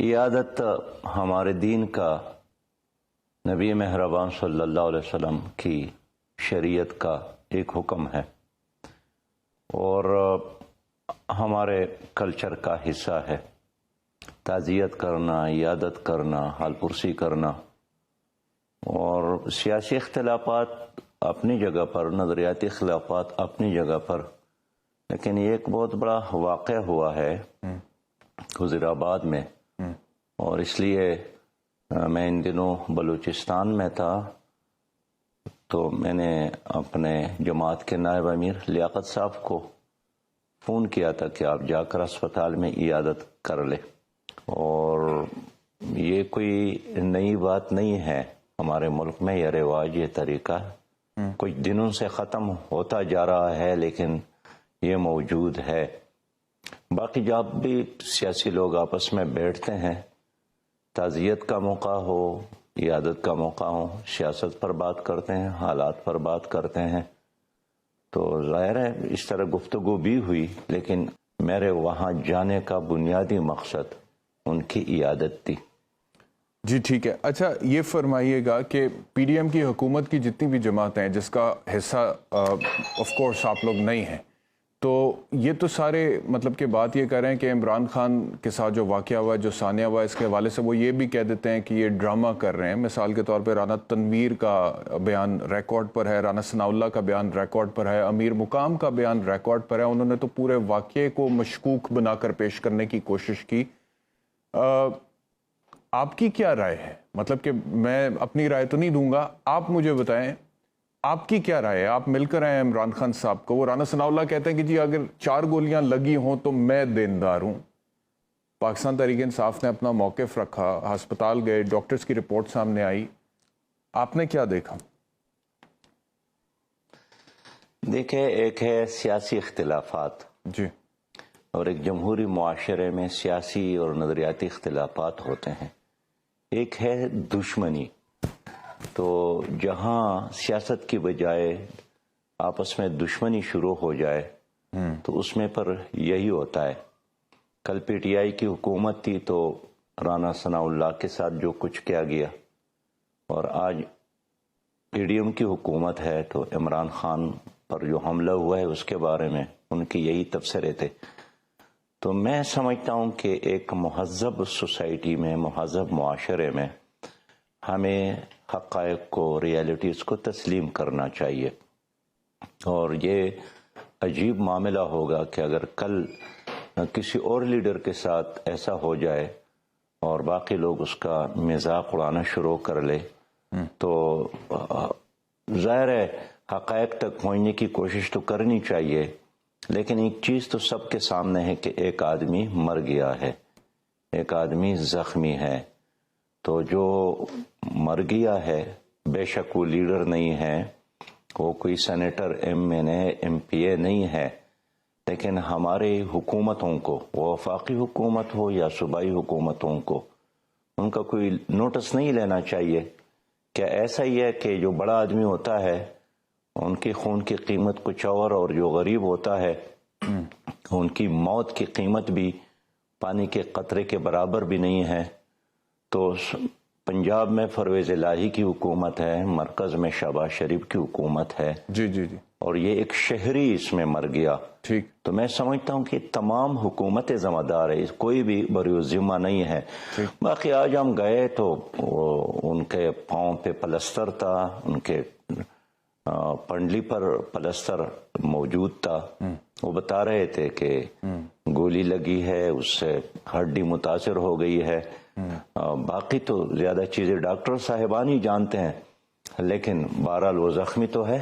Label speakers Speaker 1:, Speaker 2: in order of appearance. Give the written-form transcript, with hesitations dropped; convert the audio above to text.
Speaker 1: عیادت ہمارے دین کا، نبی مہربان صلی اللہ علیہ وسلم کی شریعت کا ایک حکم ہے اور ہمارے کلچر کا حصہ ہے۔ تعزیت کرنا، عیادت کرنا، حال پرسی کرنا، اور سیاسی اختلافات اپنی جگہ پر، نظریاتی اختلافات اپنی جگہ پر، لیکن یہ ایک بہت بڑا واقعہ ہوا ہے وزیر آباد میں، اور اس لیے میں ان دنوں بلوچستان میں تھا، تو میں نے اپنے جماعت کے نائب امیر لیاقت صاحب کو فون کیا تھا کہ آپ جا کر اسپتال میں عیادت کر لیں۔ اور یہ کوئی نئی بات نہیں ہے، ہمارے ملک میں یہ رواج، یہ طریقہ کچھ دنوں سے ختم ہوتا جا رہا ہے، لیکن یہ موجود ہے۔ باقی جب بھی سیاسی لوگ آپس میں بیٹھتے ہیں، تعزیت کا موقع ہو، عیادت کا موقع ہو، سیاست پر بات کرتے ہیں، حالات پر بات کرتے ہیں، تو ظاہر ہے اس طرح گفتگو بھی ہوئی، لیکن میرے وہاں جانے کا بنیادی مقصد ان کی عیادت تھی۔
Speaker 2: جی ٹھیک ہے۔ اچھا یہ فرمائیے گا کہ پی ڈی ایم کی حکومت کی جتنی بھی جماعتیں ہیں جس کا حصہ آف کورس آپ لوگ نہیں ہیں، تو یہ تو سارے مطلب کہ بات یہ کر رہے ہیں کہ عمران خان کے ساتھ جو واقعہ ہوا، جو ثانیہ ہوا، اس کے حوالے سے وہ یہ بھی کہہ دیتے ہیں کہ یہ ڈرامہ کر رہے ہیں۔ مثال کے طور پہ رانا تنویر کا بیان ریکارڈ پر ہے، رانا ثناء اللہ کا بیان ریکارڈ پر ہے، امیر مقام کا بیان ریکارڈ پر ہے۔ انہوں نے تو پورے واقعے کو مشکوک بنا کر پیش کرنے کی کوشش کی۔ آپ کی کیا رائے ہے؟ مطلب کہ میں اپنی رائے تو نہیں دوں گا، آپ مجھے بتائیں آپ کی کیا رائے ہے؟ آپ مل کر آئے ہیں عمران خان صاحب کو، وہ رانا ثناء اللہ کہتے ہیں کہ جی اگر 4 گولیاں لگی ہوں تو میں دیندار ہوں۔ پاکستان تحریک انصاف نے اپنا موقف رکھا، ہسپتال گئے، ڈاکٹرز کی رپورٹ سامنے آئی، آپ نے کیا دیکھا؟
Speaker 1: دیکھیں، ایک ہے سیاسی اختلافات،
Speaker 2: جی،
Speaker 1: اور ایک جمہوری معاشرے میں سیاسی اور نظریاتی اختلافات ہوتے ہیں۔ ایک ہے دشمنی، تو جہاں سیاست کی بجائے آپس میں دشمنی شروع ہو جائے تو اس میں پر یہی ہوتا ہے۔ کل پی ٹی آئی کی حکومت تھی تو رانا ثناء اللہ کے ساتھ جو کچھ کیا گیا، اور آج پی ڈی ایم کی حکومت ہے تو عمران خان پر جو حملہ ہوا ہے اس کے بارے میں ان کی یہی تبصرے تھے۔ تو میں سمجھتا ہوں کہ ایک مہذب سوسائٹی میں، مہذب معاشرے میں ہمیں حقائق کو، ریالٹیز کو تسلیم کرنا چاہیے، اور یہ عجیب معاملہ ہوگا کہ اگر کل کسی اور لیڈر کے ساتھ ایسا ہو جائے اور باقی لوگ اس کا مذاق اڑانا شروع کر لے، تو ظاہر ہے حقائق تک پہنچنے کی کوشش تو کرنی چاہیے، لیکن ایک چیز تو سب کے سامنے ہے کہ ایک آدمی مر گیا ہے، ایک آدمی زخمی ہے۔ تو جو مر گیا ہے، بے شک وہ لیڈر نہیں ہے، وہ کوئی سینیٹر، ایم این اے، ایم پی اے نہیں ہے، لیکن ہمارے حکومتوں کو، وہ وفاقی حکومت ہو یا صوبائی حکومتوں کو، ان کا کوئی نوٹس نہیں لینا چاہیے۔ کیا ایسا ہی ہے کہ جو بڑا آدمی ہوتا ہے ان کی خون کی قیمت کچھ اور جو غریب ہوتا ہے ان کی موت کی قیمت بھی پانی کے قطرے کے برابر بھی نہیں ہے؟ تو پنجاب میں پرویز الہی کی حکومت ہے، مرکز میں شہباز شریف کی حکومت ہے،
Speaker 2: جی جی جی،
Speaker 1: اور یہ ایک شہری اس میں مر گیا۔
Speaker 2: ٹھیک،
Speaker 1: تو میں سمجھتا ہوں کہ تمام حکومتیں ذمہ دار ہے، کوئی بھی بری ذمہ نہیں ہے۔ باقی آج ہم گئے تو ان کے پاؤں پہ پلستر تھا، ان کے پنڈلی پر پلستر موجود تھا، وہ بتا رہے تھے کہ گولی لگی ہے، اس سے ہڈی متاثر ہو گئی ہے۔ باقی تو زیادہ چیزیں ڈاکٹر صاحبان ہی جانتے ہیں، لیکن بہرحال وہ زخمی تو ہے۔